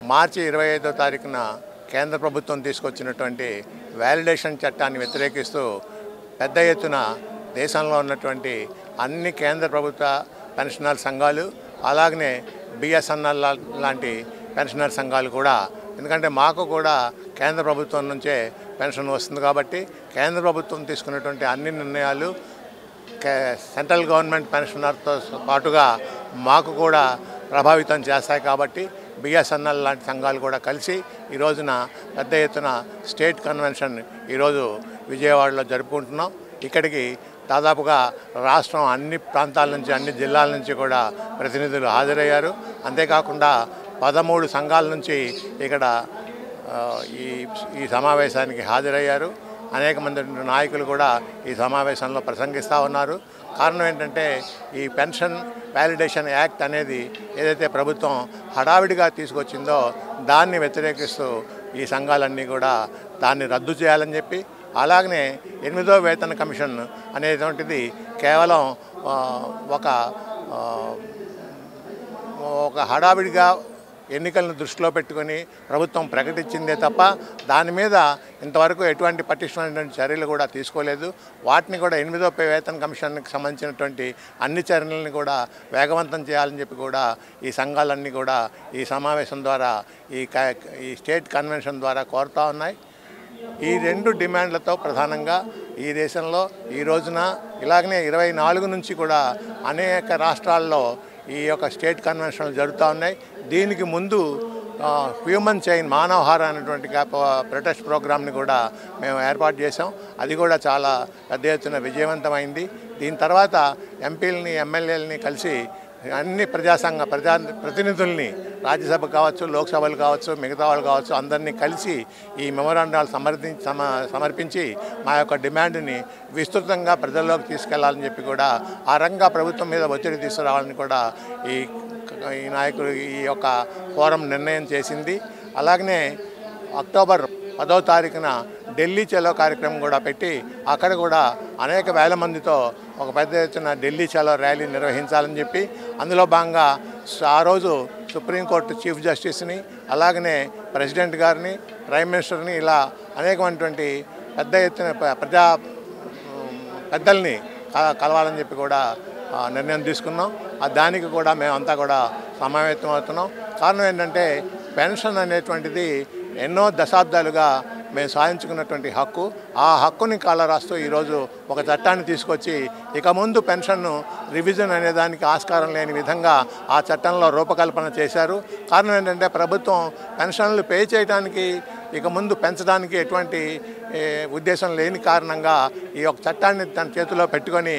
మార్చి 25వ తారీఖున కేంద్ర ప్రభుత్వం తీసుకొచ్చినటువంటి వ్యాలిడేషన్ చట్టాన్ని వ్యతిరేకిస్తూ పెద్ద ఎత్తున దేశంలో ఉన్నటువంటి అన్ని కేంద్ర ప్రభుత్వ పెన్షనర్ సంఘాలు అలాగనే బిఎస్ఎన్ఎల్ లాంటి పెన్షనర్ సంఘాలు కూడా, ఎందుకంటే మాకు కూడా కేంద్ర ప్రభుత్వం నుంచే పెన్షన్ వస్తుంది కాబట్టి కేంద్ర ప్రభుత్వం తీసుకున్నటువంటి అన్ని నిర్ణయాలు సెంట్రల్ గవర్నమెంట్ పెన్షనర్తో పాటుగా మాకు కూడా ప్రభావితం చేస్తాయి కాబట్టి బిఎస్ఎన్ఎల్ లాంటి సంఘాలు కూడా కలిసి ఈ రోజున పెద్ద ఎత్తున స్టేట్ కన్వెన్షన్ ఈరోజు విజయవాడలో జరుపుకుంటున్నాం. ఇక్కడికి దాదాపుగా రాష్ట్రం అన్ని ప్రాంతాల నుంచి అన్ని జిల్లాల నుంచి కూడా ప్రతినిధులు హాజరయ్యారు. అంతేకాకుండా 13 సంఘాల నుంచి ఇక్కడ ఈ సమావేశానికి హాజరయ్యారు. అనేక మంది నాయకులు కూడా ఈ సమావేశంలో ప్రసంగిస్తూ ఉన్నారు. కారణం ఏంటంటే ఈ పెన్షన్ వ్యాలిడేషన్ యాక్ట్ అనేది ఏదైతే ప్రభుత్వం హడావిడిగా తీసుకొచ్చిందో దాన్ని వ్యతిరేకిస్తూ ఈ సంఘాలన్నీ కూడా దాన్ని రద్దు చేయాలని చెప్పి, అలాగనే 8వ వేతన కమిషన్ అనేటువంటిది కేవలం ఒక హడావిడిగా ఎన్నికలను దృష్టిలో పెట్టుకొని ప్రభుత్వం ప్రకటించిందే తప్ప దాని మీద ఇంతవరకు ఎటువంటి పటిష్టమైనటువంటి చర్యలు కూడా తీసుకోలేదు. వాటిని కూడా 8వ వేతన కమిషన్కి సంబంధించినటువంటి అన్ని చర్యలను కూడా వేగవంతం చేయాలని చెప్పి కూడా ఈ సంఘాలన్నీ కూడా ఈ సమావేశం ద్వారా ఈ స్టేట్ కన్వెన్షన్ ద్వారా కోరుతూ ఉన్నాయి. ఈ 2 డిమాండ్లతో ప్రధానంగా ఈ దేశంలో ఈ రోజున ఇలాగనే 24 నుంచి కూడా అనేక రాష్ట్రాల్లో ఈ యొక్క స్టేట్ కన్వెన్షన్లు జరుగుతూ ఉన్నాయి. దీనికి ముందు హ్యూమన్ చైన్ మానవహారం అనేటువంటి ప్రొటెస్ట్ ప్రోగ్రామ్ని కూడా మేము ఏర్పాటు చేసాం. అది కూడా చాలా పెద్ద ఎత్తున విజయవంతమైంది. దీని తర్వాత ఎంపీలని ఎమ్మెల్యేలని కలిసి అన్ని ప్రతినిధుల్ని రాజ్యసభ కావచ్చు, లోక్సభలు కావచ్చు, మిగతా వాళ్ళు కావచ్చు, అందరినీ కలిసి ఈ మెమోరాండాలు సమర్పించి మా యొక్క డిమాండ్ని విస్తృతంగా ప్రజల్లోకి తీసుకెళ్లాలని చెప్పి కూడా ఆ రంగా ప్రభుత్వం మీద ఒత్తిడి తీసుకురావాలని కూడా ఈ నాయకులు ఈ యొక్క ఫోరం నిర్ణయం చేసింది. అలాగనే అక్టోబర్ 10వ తారీఖున ఢిల్లీ చలో కార్యక్రమం కూడా పెట్టి అక్కడ కూడా అనేక వేల మందితో ఒక పెద్ద ఎత్తున ఢిల్లీ చలో ర్యాలీ నిర్వహించాలని చెప్పి, అందులో భాగంగా ఆ రోజు సుప్రీంకోర్టు చీఫ్ జస్టిస్ని అలాగనే ప్రెసిడెంట్ గారిని, ప్రైమ్ మినిస్టర్ని ఇలా అనేకమైనటువంటి పెద్ద ఎత్తున పెద్దల్ని కలవాలని చెప్పి కూడా నిర్ణయం తీసుకున్నాం. దానికి కూడా మేమంతా కూడా సమావేశం అవుతున్నాం. కారణం ఏంటంటే పెన్షన్ అనేటువంటిది ఎన్నో దశాబ్దాలుగా మేము సాధించుకున్నటువంటి హక్కు. ఆ హక్కుని కాలరాస్తూ ఈరోజు ఒక చట్టాన్ని తీసుకొచ్చి ఇక ముందు పెన్షన్ను రివిజన్ అనేదానికి ఆస్కారం లేని విధంగా ఆ చట్టంలో రూపకల్పన చేశారు. కారణం ఏంటంటే ప్రభుత్వం పెన్షన్లు పే చేయడానికి ఇక ముందు పెంచడానికి ఎటువంటి ఉద్దేశం లేని కారణంగా ఈ యొక్క చట్టాన్ని తన చేతిలో పెట్టుకొని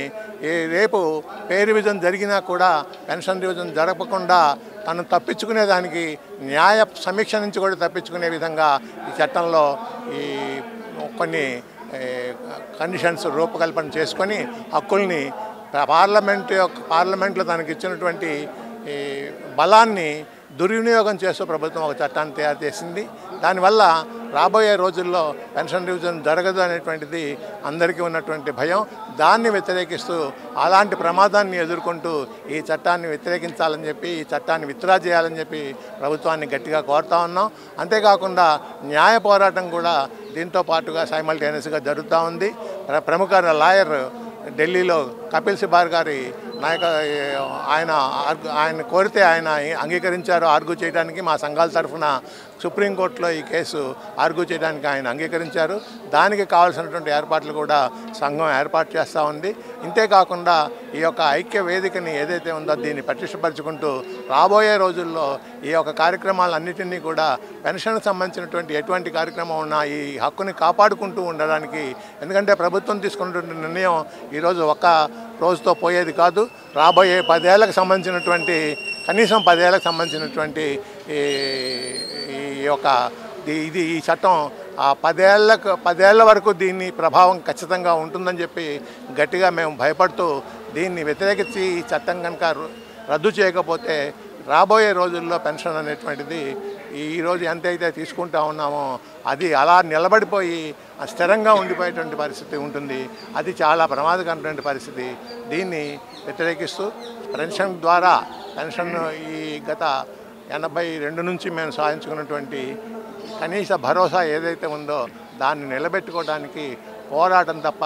రేపు పే రివిజన్ జరిగినా కూడా పెన్షన్ రివిజన్ జరగకుండా తను తప్పించుకునేదానికి న్యాయ సమీక్ష నుంచి కూడా తప్పించుకునే విధంగా ఈ చట్టంలో ఈ కొన్ని కండిషన్స్ రూపకల్పన చేసుకొని హక్కుల్ని పార్లమెంట్లో తనకి ఇచ్చినటువంటి బలాన్ని దుర్వినియోగం చేస్తూ ప్రభుత్వం ఒక చట్టాన్ని తయారు చేసింది. దానివల్ల రాబోయే రోజుల్లో పెన్షన్ రివిజన్ జరగదు అనేటువంటిది అందరికీ ఉన్నటువంటి భయం. దాన్ని వ్యతిరేకిస్తూ అలాంటి ప్రమాదాన్ని ఎదుర్కొంటూ ఈ చట్టాన్ని వ్యతిరేకించాలని చెప్పి, ఈ చట్టాన్ని విత్డ్రా చేయాలని చెప్పి ప్రభుత్వాన్ని గట్టిగా కోరుతా ఉన్నాం. అంతేకాకుండా న్యాయ పోరాటం కూడా దీంతో పాటుగా సైమల్టేనియస్గా జరుగుతూ ఉంది. ప్రముఖ లాయర్ ఢిల్లీలో కపిల్ సిబాల్ గారి ఆయన కోరితే ఆయన అంగీకరించారు ఆర్గ్యూ చేయడానికి. మా సంఘాల తరఫున సుప్రీంకోర్టులో ఈ కేసు ఆర్గ్యూ చేయడానికి ఆయన అంగీకరించారు. దానికి కావాల్సినటువంటి ఏర్పాట్లు కూడా సంఘం ఏర్పాటు చేస్తూ ఉంది. ఇంతేకాకుండా ఈ యొక్క ఐక్య వేదికని ఏదైతే ఉందో దీన్ని పటిష్టపరుచుకుంటూ రాబోయే రోజుల్లో ఈ యొక్క కార్యక్రమాలన్నింటినీ కూడా పెన్షన్కి సంబంధించినటువంటి ఎటువంటి కార్యక్రమం ఉన్నా ఈ హక్కుని కాపాడుకుంటూ ఉండడానికి, ఎందుకంటే ప్రభుత్వం తీసుకున్నటువంటి నిర్ణయం ఈరోజు ఒక్క రోజుతో పోయేది కాదు. రాబోయే 10 ఏళ్ళకు సంబంధించినటువంటి కనీసం 10 ఏళ్ళకు సంబంధించినటువంటి ఈ చట్టం ఆ 10 ఏళ్ల వరకు దీన్ని ప్రభావం ఖచ్చితంగా ఉంటుందని చెప్పి గట్టిగా మేము భయపడుతూ దీన్ని వ్యతిరేకించి ఈ చట్టం కనుక రద్దు చేయకపోతే రాబోయే రోజుల్లో పెన్షన్ అనేటువంటిది ఈరోజు ఎంతైతే తీసుకుంటా ఉన్నామో అది అలా నిలబడిపోయి స్థిరంగా ఉండిపోయేటువంటి పరిస్థితి ఉంటుంది. అది చాలా ప్రమాదకరమైన పరిస్థితి. దీన్ని వ్యతిరేకిస్తూ పెన్షన్ ఈ గత 82 నుంచి మేము సాధించుకున్నటువంటి కనీస భరోసా ఏదైతే ఉందో దాన్ని నిలబెట్టుకోవడానికి పోరాటం తప్ప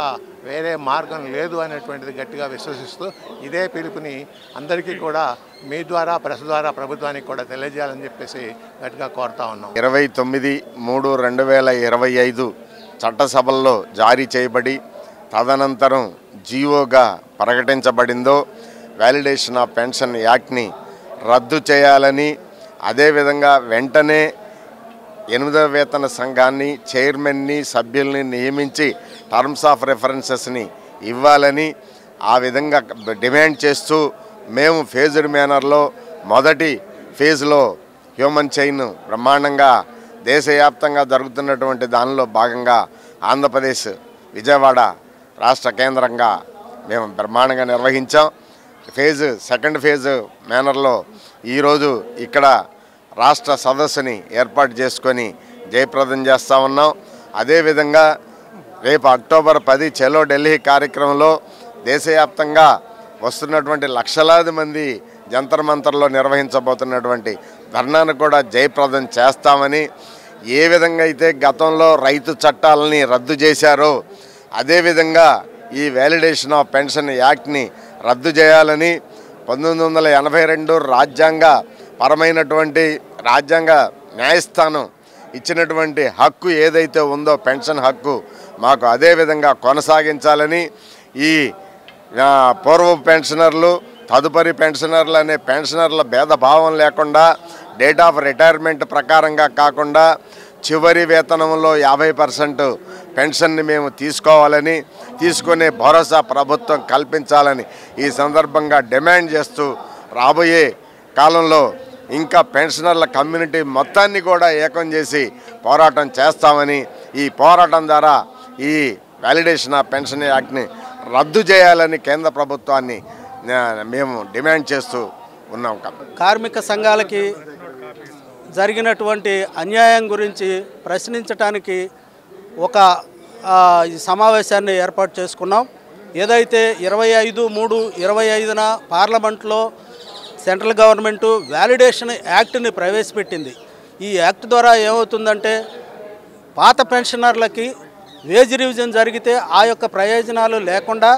వేరే మార్గం లేదు అనేటువంటిది గట్టిగా విశ్వసిస్తూ ఇదే పిలుపుని అందరికీ కూడా మీ ద్వారా ప్రెస్ ద్వారా ప్రభుత్వానికి కూడా తెలియజేయాలని చెప్పేసి గట్టిగా కోరుతా ఉన్నాం. 29/3/2025 చట్టసభల్లో జారీ చేయబడి తదనంతరం జీవోగా ప్రకటించబడిందో వ్యాలిడేషన్ ఆఫ్ పెన్షన్ యాక్ట్ని రద్దు చేయాలని, అదేవిధంగా వెంటనే 8వ వేతన సంఘాన్ని చైర్మన్ని సభ్యుల్ని నియమించి టర్మ్స్ ఆఫ్ రెఫరెన్సెస్ని ఇవ్వాలని ఆ విధంగా డిమాండ్ చేస్తూ మేము ఫేజ్డ్ మేనర్లో మొదటి ఫేజ్లో హ్యూమన్ చైన్ బ్రహ్మాండంగా దేశవ్యాప్తంగా జరుగుతున్నటువంటి దానిలో భాగంగా ఆంధ్రప్రదేశ్ విజయవాడ రాష్ట్ర కేంద్రంగా మేము బ్రహ్మాండంగా నిర్వహించాం. సెకండ్ ఫేజ్ మేనర్లో ఈరోజు ఇక్కడ రాష్ట్ర సదస్సుని ఏర్పాటు చేసుకొని జయప్రదం చేస్తూ ఉన్నాం. అదేవిధంగా రేపు అక్టోబర్ 10 చలో ఢిల్లీ కార్యక్రమంలో దేశవ్యాప్తంగా వస్తున్నటువంటి లక్షలాది మంది జంతర్ మంతర్లో నిర్వహించబోతున్నటువంటి ధర్నాను కూడా జయప్రదం చేస్తామని, ఏ విధంగా అయితే గతంలో రైతు చట్టాలని రద్దు చేశారో అదేవిధంగా ఈ వ్యాలిడేషన్ ఆఫ్ పెన్షన్ యాక్ట్ని రద్దు చేయాలని 1982 రాజ్యాంగ పరమైనటువంటి రాజ్యాంగ న్యాయస్థానం ఇచ్చినటువంటి హక్కు ఏదైతే ఉందో పెన్షన్ హక్కు మాకు అదేవిధంగా కొనసాగించాలని, ఈ పూర్వపు పెన్షనర్లు తదుపరి పెన్షనర్లు అనే పెన్షనర్ల భేదభావం లేకుండా డేట్ ఆఫ్ రిటైర్మెంట్ ప్రకారంగా కాకుండా చివరి వేతనంలో 50% పెన్షన్ని మేము తీసుకోవాలని, తీసుకునే భరోసా ప్రభుత్వం కల్పించాలని ఈ సందర్భంగా డిమాండ్ చేస్తూ రాబోయే కాలంలో ఇంకా పెన్షనర్ల కమ్యూనిటీ మొత్తాన్ని కూడా ఏకం చేసి పోరాటం చేస్తామని, ఈ పోరాటం ద్వారా ఈ వ్యాలిడేషన్ ఆఫ్ పెన్షన్ యాక్ట్ని రద్దు చేయాలని కేంద్ర ప్రభుత్వాన్ని మేము డిమాండ్ చేస్తూ ఉన్నాం. కార్మిక సంఘాలకి జరిగినటువంటి అన్యాయం గురించి ప్రశ్నించడానికి ఒక సమావేశాన్ని ఏర్పాటు చేసుకున్నాం. ఏదైతే 25/3/25న పార్లమెంట్లో సెంట్రల్ గవర్నమెంటు వ్యాలిడేషన్ యాక్ట్ని ప్రవేశపెట్టింది. ఈ యాక్ట్ ద్వారా ఏమవుతుందంటే పాత పెన్షనర్లకి వేజ్ రివిజన్ జరిగితే ఆ యొక్క ప్రయోజనాలు లేకుండా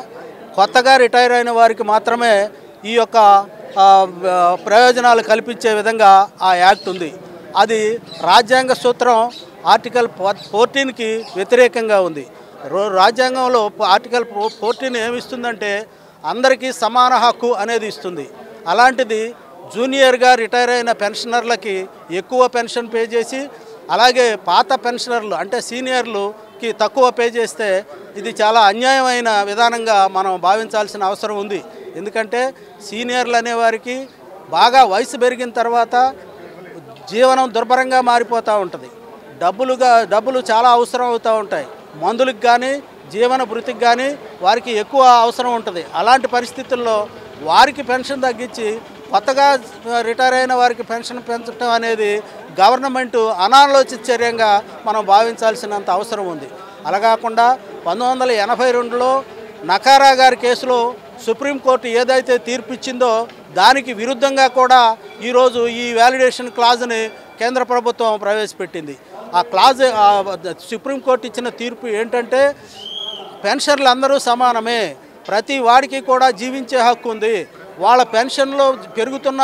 కొత్తగా రిటైర్ అయిన వారికి మాత్రమే ఈ యొక్క ప్రయోజనాలు కల్పించే విధంగా ఆ యాక్ట్ ఉంది. అది రాజ్యాంగ సూత్రం ఆర్టికల్ 14కి వ్యతిరేకంగా ఉంది. రాజ్యాంగంలో ఆర్టికల్ 14 ఏమిస్తుందంటే అందరికీ సమాన హక్కు అనేది ఇస్తుంది. అలాంటిది జూనియర్గా రిటైర్ అయిన పెన్షనర్లకి ఎక్కువ పెన్షన్ పే చేసి, అలాగే పాత పెన్షనర్లు అంటే సీనియర్లుకి తక్కువ పే చేస్తే ఇది చాలా అన్యాయమైన విధానంగా మనం భావించాల్సిన అవసరం ఉంది. ఎందుకంటే సీనియర్లు అనేవారికి బాగా వయసు పెరిగిన తర్వాత జీవనం దుర్భరంగా మారిపోతూ ఉంటుంది. డబ్బులు చాలా అవసరం అవుతూ ఉంటాయి. మందులకు కానీ జీవన భృతికి కానీ వారికి ఎక్కువ అవసరం ఉంటుంది. అలాంటి పరిస్థితుల్లో వారికి పెన్షన్ తగ్గించి కొత్తగా రిటైర్ అయిన వారికి పెన్షన్ పెంచడం అనేది గవర్నమెంట్ అనాలోచిత చర్యంగా మనం భావించాల్సినంత అవసరం ఉంది. అలా కాకుండా 1982లో నకారా గారి కేసులో సుప్రీంకోర్టు ఏదైతే తీర్పు ఇచ్చిందో దానికి విరుద్ధంగా కూడా ఈరోజు ఈ వ్యాలిడేషన్ క్లాజ్ని కేంద్ర ప్రభుత్వం ప్రవేశపెట్టింది. ఆ క్లాజ్ సుప్రీంకోర్టు ఇచ్చిన తీర్పు ఏంటంటే పెన్షన్లు అందరూ సమానమే, ప్రతి వాడికి కూడా జీవించే హక్కు ఉంది. వాళ్ళ పెన్షన్లో పెరుగుతున్న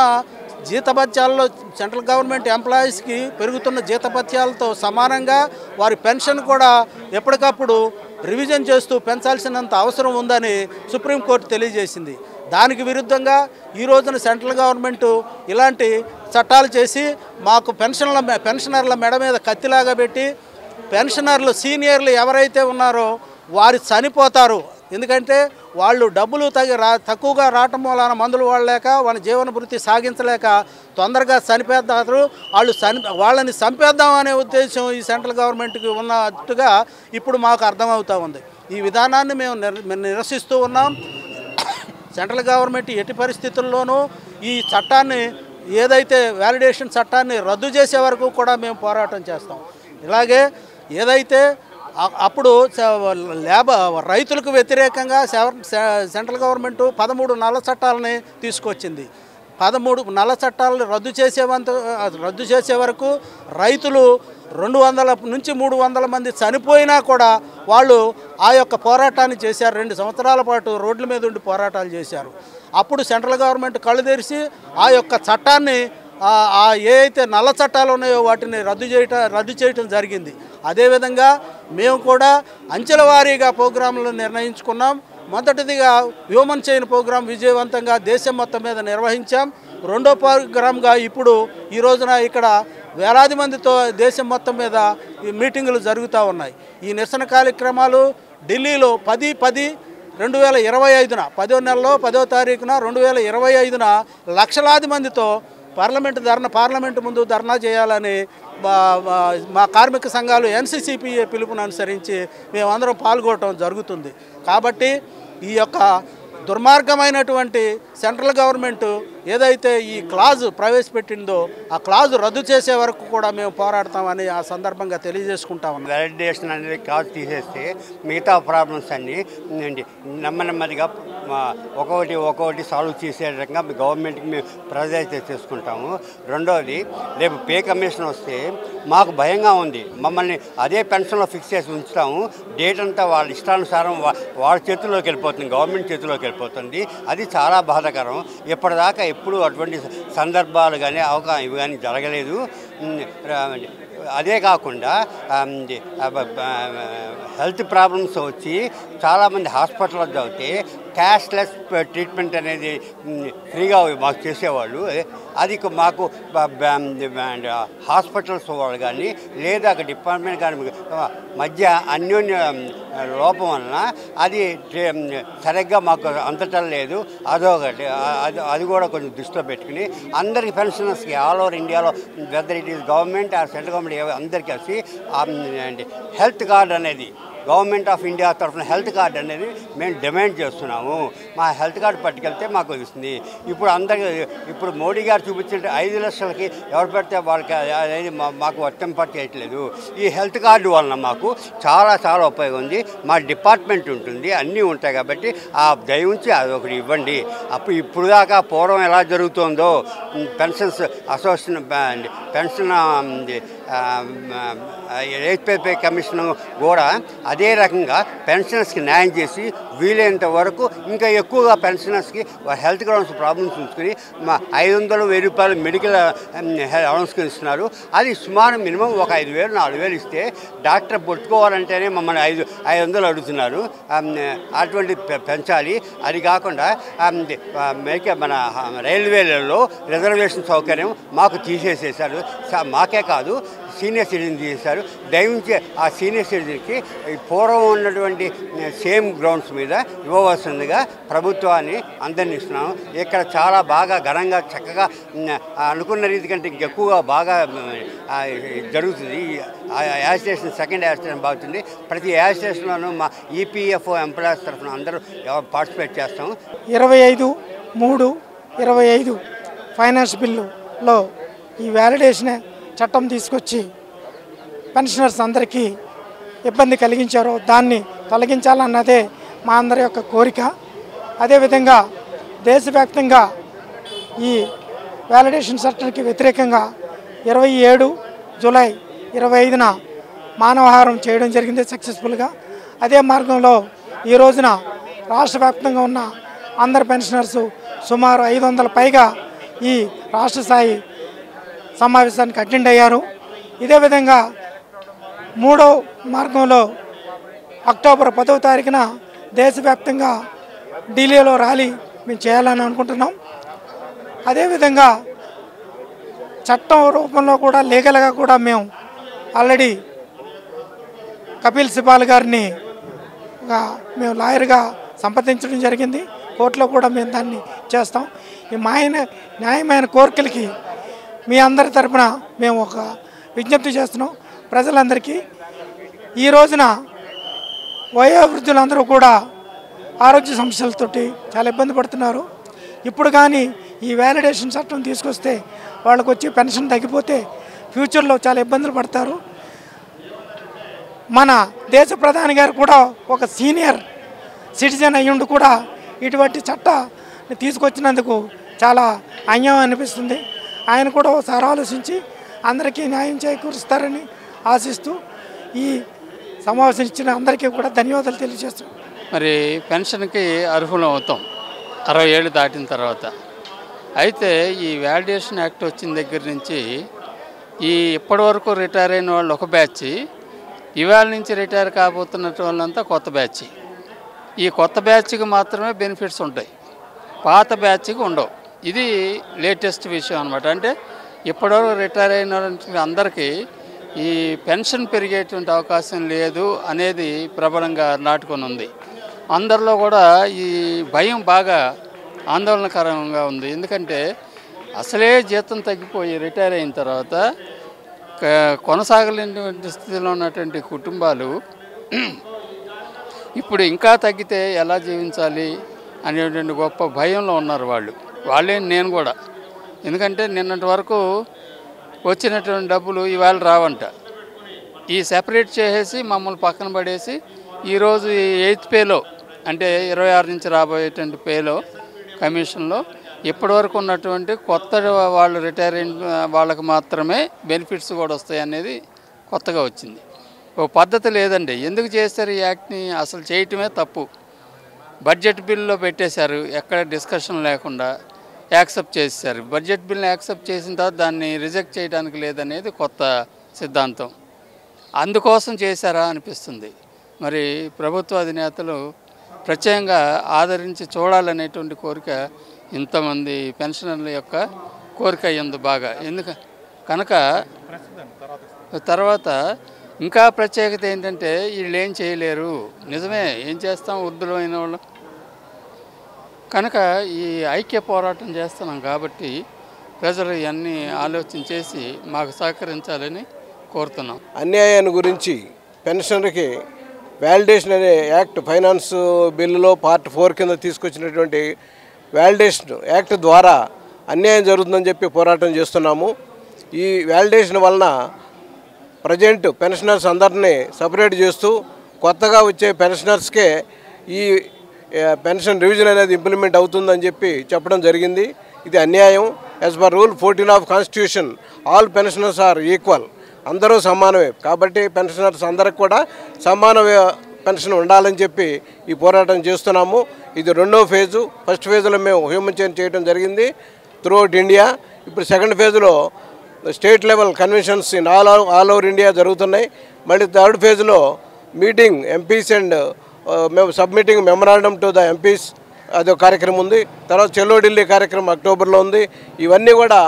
జీతభత్యాల్లో సెంట్రల్ గవర్నమెంట్ ఎంప్లాయీస్కి పెరుగుతున్న జీతభత్యాలతో సమానంగా వారి పెన్షన్ కూడా ఎప్పటికప్పుడు రివిజన్ చేస్తూ పెంచాల్సినంత అవసరం ఉందని సుప్రీంకోర్టు తెలియజేసింది. దానికి విరుద్ధంగా ఈ రోజున సెంట్రల్ గవర్నమెంటు ఇలాంటి చట్టాలు చేసి మాకు పెన్షనర్ల మెడ మీద కత్తిలాగా పెట్టి పెన్షనర్లు సీనియర్లు ఎవరైతే ఉన్నారో వారు చనిపోతారు. ఎందుకంటే వాళ్ళు డబ్బులు తక్కువగా రావటం వలన మందులు వాడలేక వాళ్ళ జీవన భృతి సాగించలేక తొందరగా చనిపోతారు. వాళ్ళని చంపేద్దాం అనే ఉద్దేశం ఈ సెంట్రల్ గవర్నమెంట్కి ఉన్నట్టుగా ఇప్పుడు మాకు అర్థమవుతూ ఉంది. ఈ విధానాన్ని మేము నిరసిస్తూ ఉన్నాం. సెంట్రల్ గవర్నమెంట్ ఎట్టి పరిస్థితుల్లోనూ ఈ చట్టాన్ని ఏదైతే వ్యాలిడేషన్ చట్టాన్ని రద్దు చేసే వరకు కూడా మేము పోరాటం చేస్తాం. ఇలాగే ఏదైతే అప్పుడు రైతులకు వ్యతిరేకంగా సెంట్రల్ గవర్నమెంటు 13 నల్ల చట్టాలని తీసుకొచ్చింది. 13 నల్ల చట్టాలను రద్దు చేసే వరకు రైతులు 200 నుంచి 300 మంది చనిపోయినా కూడా వాళ్ళు ఆ యొక్క పోరాటాన్ని చేశారు. 2 సంవత్సరాల పాటు రోడ్ల మీద ఉండి పోరాటాలు చేశారు. అప్పుడు సెంట్రల్ గవర్నమెంట్ కళ్ళు తెరిచి ఆ యొక్క చట్టాన్ని ఏ అయితే నల్ల చట్టాలు ఉన్నాయో వాటిని రద్దు చేయటం జరిగింది. అదేవిధంగా మేము కూడా అంచెల వారీగా ప్రోగ్రాంలను నిర్ణయించుకున్నాం. మొదటిదిగా హ్యూమన్ చైన్ ప్రోగ్రాం విజయవంతంగా దేశం మొత్తం మీద నిర్వహించాం. రెండో ప్రోగ్రాంగా ఇప్పుడు ఈ రోజున ఇక్కడ వేలాది మందితో దేశం మొత్తం మీద ఈ మీటింగులు జరుగుతూ ఉన్నాయి. ఈ నిరసన కార్యక్రమాలు ఢిల్లీలో 10/10/2025 10వ నెలలో 10వ తారీఖున 2025 లక్షలాది మందితో పార్లమెంటు ముందు ధర్నా చేయాలని మా కార్మిక సంఘాలు NCCPA పిలుపును అనుసరించి మేమందరం పాల్గొనడం జరుగుతుంది. కాబట్టి ఈ యొక్క దుర్మార్గమైనటువంటి సెంట్రల్ గవర్నమెంట్ ఏదైతే ఈ క్లాజ్ ప్రవేశపెట్టిందో ఆ క్లాజ్ రద్దు చేసే వరకు కూడా మేము పోరాడతామని ఆ సందర్భంగా తెలియజేసుకుంటా ఉన్నాం. వ్యాలిడేషన్ అనేది క్లాజ్ తీసేస్తే మిగతా ప్రాబ్లమ్స్ అన్నీ నెమ్మదిగా ఒక్కొక్కటి సాల్వ్ చేసే రకంగా గవర్నమెంట్కి మేము ప్రెజర్ చేసుకుంటాము. రెండవది రేపు పే కమిషన్ వస్తే మాకు భయంగా ఉంది. మమ్మల్ని అదే పెన్షన్లో ఫిక్స్ చేసి ఉంచుతాము. డేట్ అంతా వాళ్ళ ఇష్టానుసారం వాళ్ళ చేతుల్లోకి వెళ్ళిపోతుంది, గవర్నమెంట్ చేతుల్లోకి వెళ్ళిపోతుంది. అది చాలా బాధాకరం. ఇప్పటిదాకా ఎప్పుడు అటువంటి సందర్భాలు కానీ ఇవి కానీ జరగలేదు. అదే కాకుండా హెల్త్ ప్రాబ్లమ్స్ వచ్చి చాలామంది హాస్పిటల్లో చదివితే క్యాష్లెస్ ట్రీట్మెంట్ అనేది ఫ్రీగా మాకు చేసేవాళ్ళు. అది మాకు హాస్పిటల్స్ వాళ్ళు కానీ లేదా డిపార్ట్మెంట్ కానీ మధ్య అన్యోన్య లోపం వలన అది సరిగ్గా మాకు అందటం లేదు. అదొకటి. అది కూడా కొంచెం దృష్టిలో పెట్టుకుని అందరికి పెన్షనర్స్కి ఆల్ ఓవర్ ఇండియాలో whether it is government or central government అందరికీ కలిసి హెల్త్ కార్డ్ అనేది గవర్నమెంట్ ఆఫ్ ఇండియా తరఫున హెల్త్ కార్డ్ అనేది మేము డిమాండ్ చేస్తున్నాము. మా హెల్త్ కార్డు పట్టుకెళ్తే మాకు వస్తుంది. ఇప్పుడు మోడీ గారు చూపించే 5 లక్షలకి ఎవరు పెడితే వాళ్ళకి అనేది మాకు వర్తింప చేయట్లేదు. ఈ హెల్త్ కార్డు వలన మాకు చాలా ఉపయోగం ఉంది. మా డిపార్ట్మెంట్ ఉంటుంది, అన్నీ ఉంటాయి. కాబట్టి ఆ దయ ఉంచి అదొకటి ఇవ్వండి. ఇప్పుడు దాకా పూర్వం ఎలా జరుగుతుందో pensions association pension age pay commission కూడా అదే రకంగా పెన్షనర్స్కి న్యాయం చేసి వీలైనంత వరకు ఇంకా ఎక్కువగా పెన్షనర్స్కి హెల్త్ గ్రౌండ్స్ ప్రాబ్లమ్స్ ఉంచుకుని 500-1000 రూపాయలు మెడికల్ అలౌన్స్కి ఇస్తున్నారు. అది సుమారు మినిమం ఒక 5,000-4,000 ఇస్తే డాక్టర్ పట్టుకోవాలంటేనే మమ్మల్ని 500 అడుగుతున్నారు. అటువంటి పెంచాలి. అది కాకుండా మన రైల్వేలలో రిజర్వేషన్ సౌకర్యం మాకు తీసేసేసారు. మాకే కాదు సీనియర్ సిటిజన్ చేశారు. దయవుంచి ఆ సీనియర్ సిటిజన్కి పూర్వం ఉన్నటువంటి సేమ్ గ్రౌండ్స్ మీద ఇవ్వవలసిందిగా ప్రభుత్వాన్ని అందరినీ ఇస్తున్నాము. ఇక్కడ చాలా బాగా ఘనంగా చక్కగా అనుకున్న రీతి కంటే ఇంకెక్కువగా బాగా జరుగుతుంది. యాజిటేషన్ సెకండ్ యాజిటేషన్ బాగుంటుంది. ప్రతి యాజిటేషన్లోనూ మా EPFO ఎంప్లాయీస్ తరఫున అందరూ పార్టిసిపేట్ చేస్తాము. 25/3/25 ఫైనాన్స్ బిల్లులో ఈ వ్యాలిడేషన్ చట్టం తీసుకొచ్చి పెన్షనర్స్ అందరికీ ఇబ్బంది కలిగించారో దాన్ని తొలగించాలన్నదే మా అందరి యొక్క కోరిక. అదేవిధంగా దేశవ్యాప్తంగా ఈ వ్యాలిడేషన్ చట్టానికి వ్యతిరేకంగా 27 జూలై 25న మానవహారం చేయడం జరిగింది సక్సెస్ఫుల్గా. అదే మార్గంలో ఈ రోజున రాష్ట్ర వ్యాప్తంగా ఉన్న అందరు పెన్షనర్సు సుమారు 500 పైగా ఈ రాష్ట్ర స్థాయి సమావేశానికి అటెండ్ అయ్యారు. ఇదే విధంగా మూడో మార్గంలో అక్టోబర్ 10వ తారీఖున దేశవ్యాప్తంగా ఢిల్లీలో ర్యాలీ మేము చేయాలని అనుకుంటున్నాం. అదేవిధంగా చట్టం రూపంలో కూడా లీగల్గా కూడా మేము ఆల్రెడీ కపిల్ సిబాల్ గారిని మేము లాయర్గా సంప్రదించడం జరిగింది. కోర్టులో కూడా మేము దాన్ని చేస్తాం. ఈ న్యాయమైన కోరికలకి మీ అందరి తరపున మేము ఒక విజ్ఞప్తి చేస్తున్నాం ప్రజలందరికీ. ఈ రోజున వయోవృద్ధులందరూ కూడా ఆరోగ్య సమస్యలతోటి చాలా ఇబ్బంది పడుతున్నారు. ఇప్పుడు కానీ ఈ వ్యాలిడేషన్ చట్టం తీసుకొస్తే వాళ్ళకు వచ్చి పెన్షన్ తగ్గిపోతే ఫ్యూచర్లో చాలా ఇబ్బందులు పడతారు. మన దేశ ప్రధాని గారు కూడా ఒక సీనియర్ సిటిజన్ అయ్యుండి కూడా ఇటువంటి చట్టాన్ని తీసుకొచ్చినందుకు చాలా అన్యాయం అనిపిస్తుంది. ఆయన కూడా ఒకసారి ఆలోచించి అందరికీ న్యాయం చేకూరుస్తారని ఆశిస్తూ ఈ సమావేశం ఇచ్చిన అందరికీ కూడా ధన్యవాదాలు తెలియజేస్తున్నాం. మరి పెన్షన్కి అర్హులం అవుతాం 60 ఏళ్ళు దాటిన తర్వాత. అయితే ఈ వ్యాలిడేషన్ యాక్ట్ వచ్చిన దగ్గర నుంచి ఇప్పటి వరకు రిటైర్ అయిన వాళ్ళు ఒక బ్యాచ్, ఇవాళ నుంచి రిటైర్ కాబోతున్నట్టు వాళ్ళంతా కొత్త బ్యాచ్. ఈ కొత్త బ్యాచ్కి మాత్రమే బెనిఫిట్స్ ఉంటాయి, పాత బ్యాచ్కి ఉండవు. ఇది లేటెస్ట్ విషయం అనమాట. అంటే ఇప్పటివరకు రిటైర్ అయిన అందరికీ ఈ పెన్షన్ పెరిగేటువంటి అవకాశం లేదు అనేది ప్రబలంగా నాటుకొని ఉంది. అందరిలో కూడా ఈ భయం బాగా ఆందోళనకరంగా ఉంది. ఎందుకంటే అసలే జీతం తగ్గిపోయి రిటైర్ అయిన తర్వాత కొనసాగలేనటువంటి స్థితిలో ఉన్నటువంటి కుటుంబాలు ఇప్పుడు ఇంకా తగ్గితే ఎలా జీవించాలి అనేటువంటి గొప్ప భయంలో ఉన్నారు వాళ్ళే, నేను కూడా. ఎందుకంటే నిన్నటి వరకు వచ్చినటువంటి డబ్బులు ఇవాళ రావంట. ఈ సెపరేట్ చేసేసి మమ్మల్ని పక్కన పడేసి ఈరోజు 8th పేలో, అంటే 26 నుంచి రాబోయేటువంటి పేలో కమిషన్లో ఇప్పటివరకు ఉన్నటువంటి కొత్త వాళ్ళు రిటైర్ అయిన వాళ్ళకి మాత్రమే బెనిఫిట్స్ కూడా వస్తాయి అనేది కొత్తగా వచ్చింది. ఓ పద్ధతి లేదండి. ఎందుకు చేస్తారు ఈ యాక్ట్ని? అసలు చేయటమే తప్పు. బడ్జెట్ బిల్లో పెట్టేశారు, ఎక్కడ డిస్కషన్ లేకుండా యాక్సెప్ట్ చేశారు. బడ్జెట్ బిల్ని యాక్సెప్ట్ చేసిన తర్వాత దాన్ని రిజెక్ట్ చేయడానికి లేదనేది కొత్త సిద్ధాంతం. అందుకోసం చేశారా అనిపిస్తుంది. మరి ప్రభుత్వ అధినేతలు ప్రత్యేకంగా ఆదరించి చూడాలనేటువంటి కోరిక ఇంతమంది పెన్షనర్ల యొక్క కోరిక అయ్యింది బాగా. కనుక తర్వాత ఇంకా ప్రత్యేకత ఏంటంటే వీళ్ళు ఏం చేయలేరు. నిజమే, ఏం చేస్తాం, వృద్ధులైన వాళ్ళు. కనుక ఈ ఐక్య పోరాటం చేస్తున్నాం కాబట్టి ప్రజలు ఇవన్నీ ఆలోచన చేసి మాకు సహకరించాలని కోరుతున్నాం. అన్యాయాన్ని గురించి పెన్షనర్కి వ్యాలిడేషన్ అనే యాక్ట్ ఫైనాన్స్ బిల్లులో పార్ట్ 4 కింద తీసుకొచ్చినటువంటి వ్యాలిడేషన్ యాక్ట్ ద్వారా అన్యాయం జరుగుతుందని చెప్పి పోరాటం చేస్తున్నాము. ఈ వ్యాలిడేషన్ వలన ప్రజెంట్ పెన్షనర్స్ అందరినీ సపరేట్ చేస్తూ కొత్తగా వచ్చే పెన్షనర్స్కే ఈ పెన్షన్ రివిజన్ అనేది ఇంప్లిమెంట్ అవుతుందని చెప్పి చెప్పడం జరిగింది. ఇది అన్యాయం. As per rule 14 of constitution all pensioners are equal, అందరూ సమానమే. కాబట్టి పెన్షనర్స్ అందరికి కూడా సమాన పెన్షన్ ఉండాలని చెప్పి ఈ పోరాటం చేస్తున్నాము. ఇది 2వ ఫేజు. ఫస్ట్ ఫేజ్లో మేము హ్యూమన్ చేంజ్ చేయడం జరిగింది త్రూఅవుట్ ఇండియా. ఇప్పుడు సెకండ్ ఫేజ్లో state level conventions in all over India జరుగుతున్నాయి. మళ్ళీ థర్డ్ ఫేజ్లో మీటింగ్ ఎంపీస్ అండ్ మేము submitting memorandum to the MPs అదో కార్యక్రమం ఉంది. తర్వాత చెల్లో ఢిల్లీ కార్యక్రమం అక్టోబర్లో ఉంది. ఇవన్నీ కూడా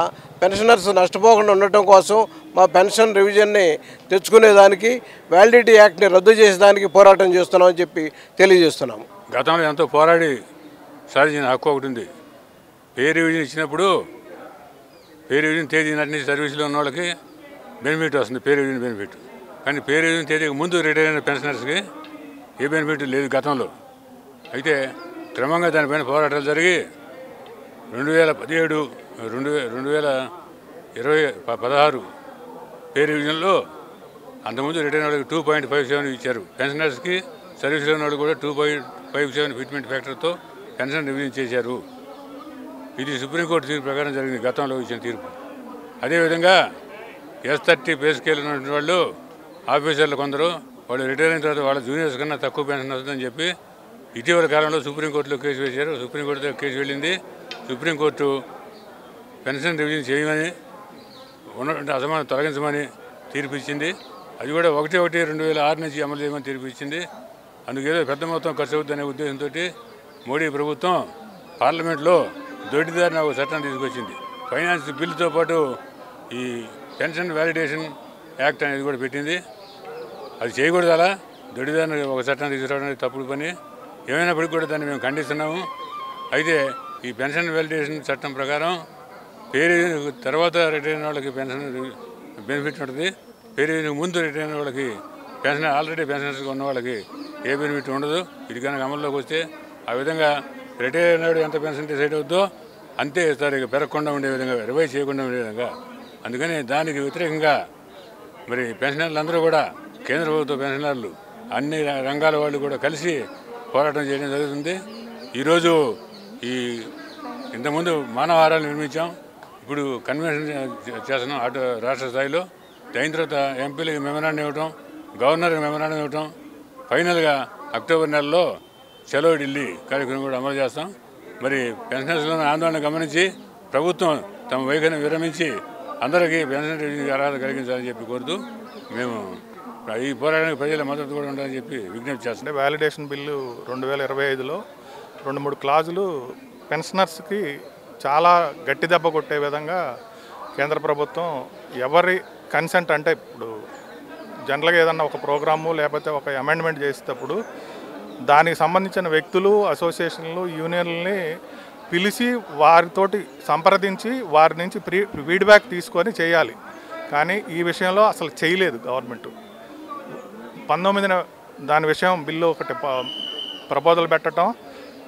పెన్షనర్స్ నష్టపోకుండా ఉండటం కోసం మా పెన్షన్ రివిజన్ని తెచ్చుకునేదానికి వ్యాలిడిటీ యాక్ట్ని రద్దు చేసేదానికి పోరాటం చేస్తున్నామని చెప్పి తెలియజేస్తున్నాము. గతంలో ఎంతో పోరాడి సాధించిన హక్కు ఒకటి ఉంది. పే రివిజన్ ఇచ్చినప్పుడు పే రివిజన్ తేదీ నాటి నుంచి సర్వీస్లో ఉన్న వాళ్ళకి బెనిఫిట్ వస్తుంది, పే రివిజన్ బెనిఫిట్. కానీ పే రివిజన్ తేదీకి ముందు రిటైర్ అయిన పెన్షనర్స్కి ఏ బెనిఫిట్ లేదు గతంలో. అయితే క్రమంగా దానిపైన పోరాటాలు జరిగి 2017, 2016 పే రివిజన్లో అంతకుముందు రిటైర్ వాళ్ళకి 2.57 ఇచ్చారు. పెన్షనర్స్కి సర్వీస్లో ఉన్న వాళ్ళు కూడా 2.57 ఫిట్మెంట్ ఫ్యాక్టర్తో పెన్షన్ రివిజన్ చేశారు. ఇది సుప్రీంకోర్టు తీర్పు ప్రకారం జరిగింది, గతంలో ఇచ్చిన తీర్పు. అదేవిధంగా S30 పే స్కేల్ ఉన్నటువంటి వాళ్ళు ఆఫీసర్లు కొందరు వాళ్ళు రిటైర్ అయిన తర్వాత వాళ్ళ జూనియర్స్ కన్నా తక్కువ పెన్షన్ వస్తుందని చెప్పి ఇటీవల కాలంలో సుప్రీంకోర్టులో కేసు వేశారు. సుప్రీంకోర్టులో కేసు వెళ్ళింది. సుప్రీంకోర్టు పెన్షన్ రివిజన్ చేయమని ఉన్నటువంటి అసమానం తొలగించమని తీర్పు ఇచ్చింది. అది కూడా 1/1/2006 నుంచి అమలు చేయమని తీర్పు ఇచ్చింది. అందుకేదో పెద్ద మొత్తం ఖర్చు అవుతుందనే ఉద్దేశంతో మోడీ ప్రభుత్వం పార్లమెంట్లో దొడ్డిదారిన ఒక చట్టం తీసుకొచ్చింది. ఫైనాన్స్ బిల్లుతో పాటు ఈ పెన్షన్ వ్యాలిడేషన్ యాక్ట్ అనేది కూడా పెట్టింది. అది చేయకూడదు. అలా దొడ్డిదారిన ఒక చట్టం తీసుకురావడం అనేది తప్పుడు పని. ఏమైనప్పటికీ కూడా దాన్ని మేము ఖండిస్తున్నాము. అయితే ఈ పెన్షన్ వ్యాలిడేషన్ చట్టం ప్రకారం పేరు తర్వాత రిటైర్ అయిన వాళ్ళకి పెన్షన్ బెనిఫిట్ ఉంటుంది. పేరు ముందు రిటైర్ అయిన వాళ్ళకి పెన్షన్ ఆల్రెడీ పెన్షనర్స్గా ఉన్న వాళ్ళకి ఏ బెనిఫిట్ ఉండదు. ఇది కనుక అమల్లోకి వస్తే ఆ విధంగా రిటైర్ అయినాడు ఎంత పెన్షన్ డిసైడ్ అవుద్దో అంతే ఇస్తారు, ఇక పెరగకుండా ఉండే విధంగా, రివైజ్ చేయకుండా ఉండే విధంగా. అందుకని దానికి వ్యతిరేకంగా మరి పెన్షనర్లు అందరూ కూడా కేంద్ర ప్రభుత్వ పెన్షనర్లు అన్ని రంగాల వాళ్ళు కూడా కలిసి పోరాటం చేయడం జరుగుతుంది. ఈరోజు ఈ ఇంతకుముందు మానవహారాలు నిర్మించాం, ఇప్పుడు కన్వెన్షన్ చేస్తున్నాం అటు రాష్ట్ర స్థాయిలో. అయిన తర్వాత ఎంపీలకి మెమరాండం ఇవ్వటం, గవర్నర్కి మెమరాండం ఇవ్వటం, ఫైనల్గా అక్టోబర్ నెలలో చలో ఢిల్లీ కార్యక్రమం కూడా అమలు చేస్తాం. మరి పెన్షనర్స్లోని ఆందోళన గమనించి ప్రభుత్వం తమ వైఖరిని విరమించి అందరికీ పెన్షన్ అర్హత కలిగించాలని చెప్పి కోరుతూ మేము ఈ పోరాటానికి ప్రజల మద్దతు కూడా ఉండాలని చెప్పి విజ్ఞప్తి చేస్తున్నాం. వ్యాలిడేషన్ బిల్లు 2025లో 2-3 క్లాజులు పెన్షనర్స్కి చాలా గట్టి దెబ్బ కొట్టే విధంగా కేంద్ర ప్రభుత్వం ఎవరి కన్సెంట్ అంటే ఇప్పుడు జనరల్గా ఏదన్నా ఒక ప్రోగ్రాము లేకపోతే ఒక అమెండ్మెంట్ చేసేటప్పుడు దానికి సంబంధించిన వ్యక్తులు, అసోసియేషన్లు, యూనియన్లని పిలిచి వారితోటి సంప్రదించి వారి నుంచి ఫీడ్బ్యాక్ తీసుకొని చేయాలి. కానీ ఈ విషయంలో అసలు చేయలేదు గవర్నమెంట్. 19న దాని విషయం బిల్లు ఒకటి ప్రపోజల్ పెట్టడం,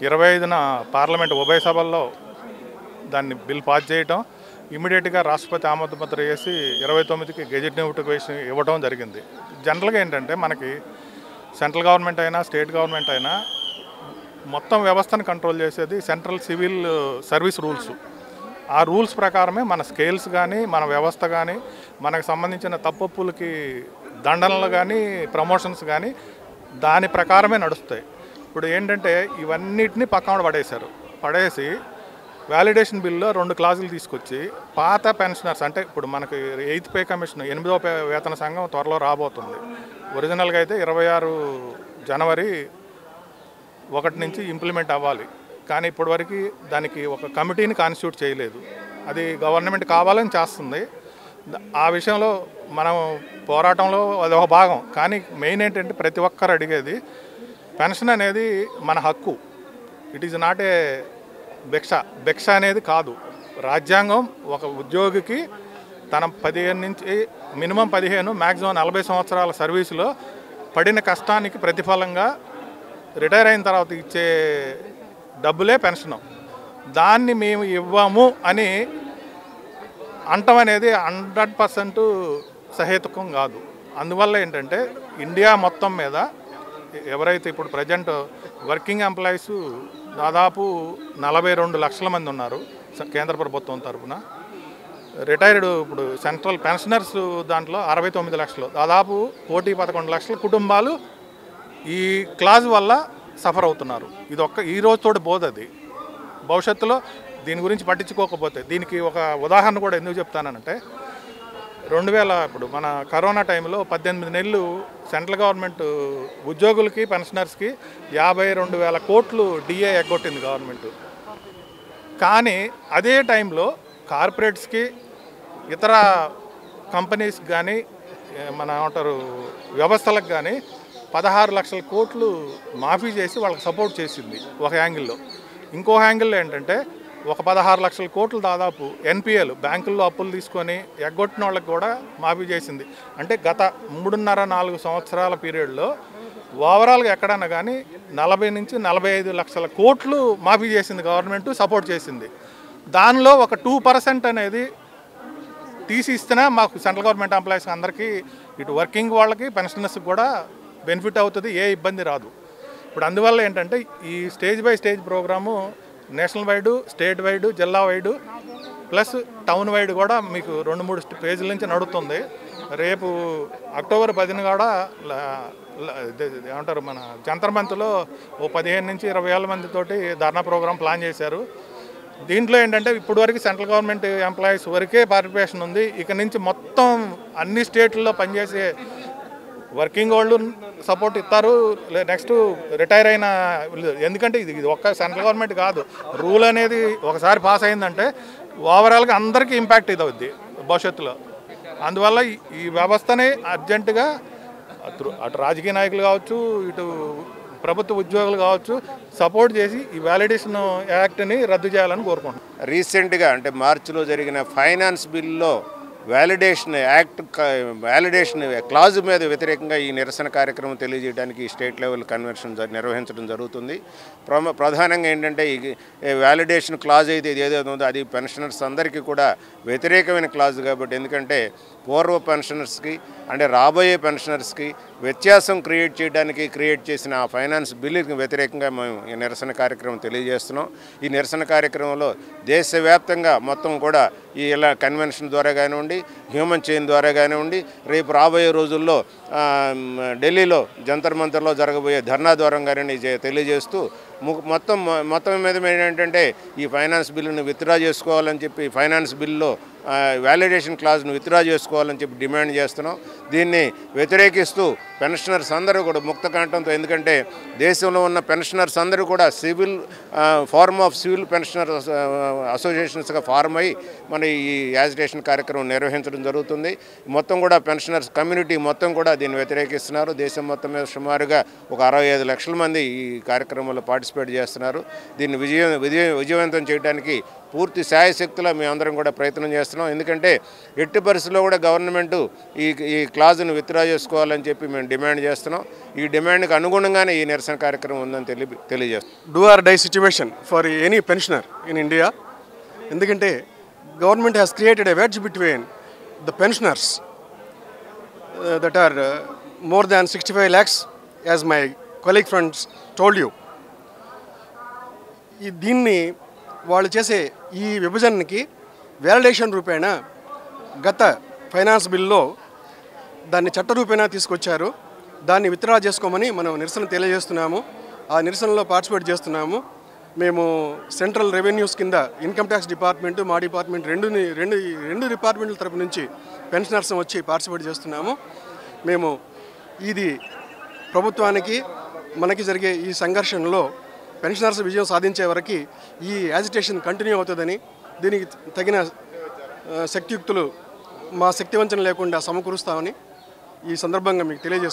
25న పార్లమెంట్ ఉభయ సభల్లో దాన్ని బిల్ పాస్ చేయటం, ఇమీడియట్గా రాష్ట్రపతి ఆమోద ముద్ర వేసి 29కి గెజెట్ నోటిఫికేషన్ ఇవ్వడం జరిగింది. జనరల్గా ఏంటంటే మనకి సెంట్రల్ గవర్నమెంట్ అయినా స్టేట్ గవర్నమెంట్ అయినా మొత్తం వ్యవస్థను కంట్రోల్ చేసేది సెంట్రల్ సివిల్ సర్వీస్ రూల్స్. ఆ రూల్స్ ప్రకారమే మన స్కేల్స్ కానీ మన వ్యవస్థ కానీ మనకు సంబంధించిన తప్పులకి దండనలు కానీ ప్రమోషన్స్ కానీ దాని ప్రకారమే నడుస్తాయి. ఇప్పుడు ఏంటంటే ఇవన్నిటిని పక్కన పడేసి వ్యాలిడేషన్ బిల్లో 2 క్లాజులు తీసుకొచ్చి పాత పెన్షనర్స్ అంటే ఇప్పుడు మనకి 8th పే కమిషన్ 8వ వేతన సంఘం త్వరలో రాబోతుంది. ఒరిజినల్గా అయితే 26 జనవరి 1 నుంచి ఇంప్లిమెంట్ అవ్వాలి. కానీ ఇప్పటివరకు దానికి ఒక కమిటీని కాన్స్టిట్యూట్ చేయలేదు. అది గవర్నమెంట్ కావాలని చేస్తుంది. ఆ విషయంలో మనం పోరాటంలో అది ఒక భాగం. కానీ మెయిన్ ఏంటంటే ప్రతి ఒక్కరు అడిగేది పెన్షన్ అనేది మన హక్కు. ఇట్ ఈజ్ నాట్ ఏ భిక్ష అనేది కాదు. రాజ్యాంగం ఒక ఉద్యోగికి తన 15 నుంచి మినిమం 15 మ్యాక్సిమం 40 సంవత్సరాల సర్వీసులో పడిన కష్టానికి ప్రతిఫలంగా రిటైర్ అయిన తర్వాత ఇచ్చే డబ్బులే పెన్షను. దాన్ని మేము ఇవ్వము అని అంటం అనేది 100% సహేతుకం కాదు. అందువల్ల ఏంటంటే ఇండియా మొత్తం మీద ఎవరైతే ఇప్పుడు ప్రజెంట్ వర్కింగ్ ఎంప్లాయీస్ దాదాపు 42 లక్షల మంది ఉన్నారు కేంద్ర ప్రభుత్వం తరఫున. రిటైర్డ్ ఇప్పుడు సెంట్రల్ పెన్షనర్స్ దాంట్లో 69 లక్షలు, దాదాపు 1.11 లక్షల కుటుంబాలు ఈ క్లాజ్ వల్ల సఫర్ అవుతున్నారు. ఇది ఈ రోజుతోటి బోధది. భవిష్యత్తులో దీని గురించి పట్టించుకోకపోతే దీనికి ఒక ఉదాహరణ కూడా ఎందుకు చెప్తానంటే 2000 ఇప్పుడు మన కరోనా టైంలో 18 నెలలు సెంట్రల్ గవర్నమెంట్ ఉద్యోగులకి పెన్షనర్స్కి 52,000 కోట్లు డిఏ ఎగ్గొట్టింది గవర్నమెంట్. కానీ అదే టైంలో కార్పొరేట్స్కి ఇతర కంపెనీస్కి కానీ మన ఏమంటారు వ్యవస్థలకు కానీ 16 లక్షల కోట్లు మాఫీ చేసి వాళ్ళకి సపోర్ట్ చేసింది ఒక యాంగిల్లో. ఇంకో యాంగిల్లో ఏంటంటే ఒక 16 లక్షల కోట్లు దాదాపు ఎన్పిఏలు బ్యాంకుల్లో అప్పులు తీసుకొని ఎగ్గొట్టిన వాళ్ళకి కూడా మాఫీ చేసింది. అంటే గత 3.5-4 సంవత్సరాల పీరియడ్లో ఓవరాల్గా ఎక్కడన్నా కానీ 40 నుంచి 45 లక్షల కోట్లు మాఫీ చేసింది గవర్నమెంట్, సపోర్ట్ చేసింది. దానిలో ఒక 2% అనేది తీసి ఇస్తేనే మాకు సెంట్రల్ గవర్నమెంట్ ఎంప్లాయీస్ అందరికీ ఇటు వర్కింగ్ వాళ్ళకి పెన్షనర్స్కి కూడా బెనిఫిట్ అవుతుంది, ఏ ఇబ్బంది రాదు. ఇప్పుడు అందువల్ల ఏంటంటే ఈ stage by stage programme national wide, state wide, జిల్లా వైడ్ ప్లస్ టౌన్ వైడ్ కూడా మీకు 2-3 పేజీల నుంచి నడుస్తుంది. రేపు అక్టోబర్ 10న కూడా ఏమంటారు మన జంతర్ మంత్లో 15 నుంచి 20,000 మందితోటి ధర్నా ప్రోగ్రాం ప్లాన్ చేశారు. దీంట్లో ఏంటంటే ఇప్పుడు వరకు సెంట్రల్ గవర్నమెంట్ ఎంప్లాయీస్ వరకే పార్టిసిపేషన్ ఉంది. ఇక నుంచి మొత్తం అన్ని స్టేట్లలో పనిచేసే వర్కింగ్ వాళ్ళు సపోర్ట్ ఇస్తారు. నెక్స్ట్ రిటైర్ అయిన, ఎందుకంటే ఇది ఒక్క సెంట్రల్ గవర్నమెంట్ కాదు, రూల్ అనేది ఒకసారి పాస్ అయిందంటే ఓవరాల్గా అందరికీ ఇంపాక్ట్ ఇది అవుద్ది భవిష్యత్తులో. అందువల్ల ఈ వ్యవస్థని అర్జెంటుగా అటు రాజకీయ నాయకులు కావచ్చు, ఇటు ప్రభుత్వ ఉద్యోగులు కావచ్చు సపోర్ట్ చేసి ఈ వ్యాలిడేషన్ యాక్ట్ని రద్దు చేయాలని కోరుకుంటున్నాం. రీసెంట్గా అంటే మార్చిలో జరిగిన ఫైనాన్స్ బిల్లో వ్యాలిడేషన్ క్లాజ్ మీద వ్యతిరేకంగా ఈ నిరసన కార్యక్రమం తెలియజేయడానికి స్టేట్ లెవెల్ కన్వెన్షన్ నిర్వహించడం జరుగుతుంది. ప్రధానంగా ఏంటంటే ఈ వ్యాలిడేషన్ క్లాజ్ అయితే ఏదైతే ఉందో అది పెన్షనర్స్ అందరికీ కూడా వ్యతిరేకమైన క్లాజ్ కాబట్టి, ఎందుకంటే పూర్వ పెన్షనర్స్కి అంటే రాబోయే పెన్షనర్స్కి వ్యత్యాసం క్రియేట్ చేసిన ఆ ఫైనాన్స్ బిల్లుకి వ్యతిరేకంగా మేము ఈ నిరసన కార్యక్రమం తెలియజేస్తున్నాం. ఈ నిరసన కార్యక్రమంలో దేశవ్యాప్తంగా మొత్తం కూడా ఈ ఇలా కన్వెన్షన్ ద్వారా కానివ్వండి, హ్యూమన్ చైన్ ద్వారా కానివ్వండి, రేపు రాబోయే రోజుల్లో ఢిల్లీలో జంతర్ మంతర్లో జరగబోయే ధర్నా ద్వారా కానీ తెలియజేస్తూ మొత్తం మీద ఏంటంటే ఈ ఫైనాన్స్ బిల్లును విత్డ్రా చేసుకోవాలని చెప్పి ఫైనాన్స్ బిల్లులో వ్యాలిడేషన్ క్లాజ్ను విత్డ్రా చేసుకోవాలని చెప్పి డిమాండ్ చేస్తున్నాం. దీన్ని వ్యతిరేకిస్తూ పెన్షనర్స్ అందరూ కూడా ముక్త కంఠంతో, ఎందుకంటే దేశంలో ఉన్న పెన్షనర్స్ అందరూ కూడా ఫార్మ్ ఆఫ్ సివిల్ పెన్షనర్ అసోసియేషన్స్గా ఫార్మ్ అయ్యి మన ఈ యాజిటేషన్ కార్యక్రమం నిర్వహించడం జరుగుతుంది. మొత్తం కూడా పెన్షనర్స్ కమ్యూనిటీ మొత్తం కూడా దీన్ని వ్యతిరేకిస్తున్నారు. దేశం మొత్తం మీద సుమారుగా ఒక 65 లక్షల మంది ఈ కార్యక్రమంలో పార్టిసిపేట్ చేస్తున్నారు. దీన్ని విజయవంతం చేయడానికి పూర్తి శాయశక్తిలో మేమందరం కూడా ప్రయత్నం చేస్తున్నాం. ఎందుకంటే ఎట్టి పరిస్థితుల్లో కూడా గవర్నమెంట్ ఈ క్లాజును విత్డ్రా చేసుకోవాలని చెప్పి మేము డిమాండ్ చేస్తున్నాం. ఈ డిమాండ్కి అనుగుణంగానే ఈ నిరసన కార్యక్రమం ఉందని తెలియజేస్తున్నాం. Do or die situation for any pensioner in India. ఎందుకంటే government has created a wedge between the pensioners that are more than 65 lakhs as my colleague friends told you. దీన్ని వాళ్ళు చేసే ఈ విభజనకి వ్యాలిడేషన్ రూపేణ గత ఫైనాన్స్ బిల్లో దాన్ని చట్ట రూపేణా తీసుకొచ్చారు. దాన్ని విత్డ్రా చేసుకోమని మనం నిరసన తెలియజేస్తున్నాము. ఆ నిరసనలో పార్టిసిపేట్ చేస్తున్నాము. మేము సెంట్రల్ రెవెన్యూస్ కింద ఇన్కమ్ ట్యాక్స్ డిపార్ట్మెంట్, మా డిపార్ట్మెంట్ రెండు డిపార్ట్మెంట్ల తరపు నుంచి పెన్షనర్స్ వచ్చి పార్టిసిపేట్ చేస్తున్నాము. మేము ఇది ప్రభుత్వానికి మనకి జరిగే ఈ సంఘర్షణలో పెన్షనర్స్ విజయం సాధించే వరకు ఈ యాజిటేషన్ కంటిన్యూ అవుతుందని, దీనికి తగిన శక్తియుక్తులు మా శక్తివంచన లేకుండా సమకూరుస్తామని ఈ సందర్భంగా మీకు తెలియజేస్తున్నాం.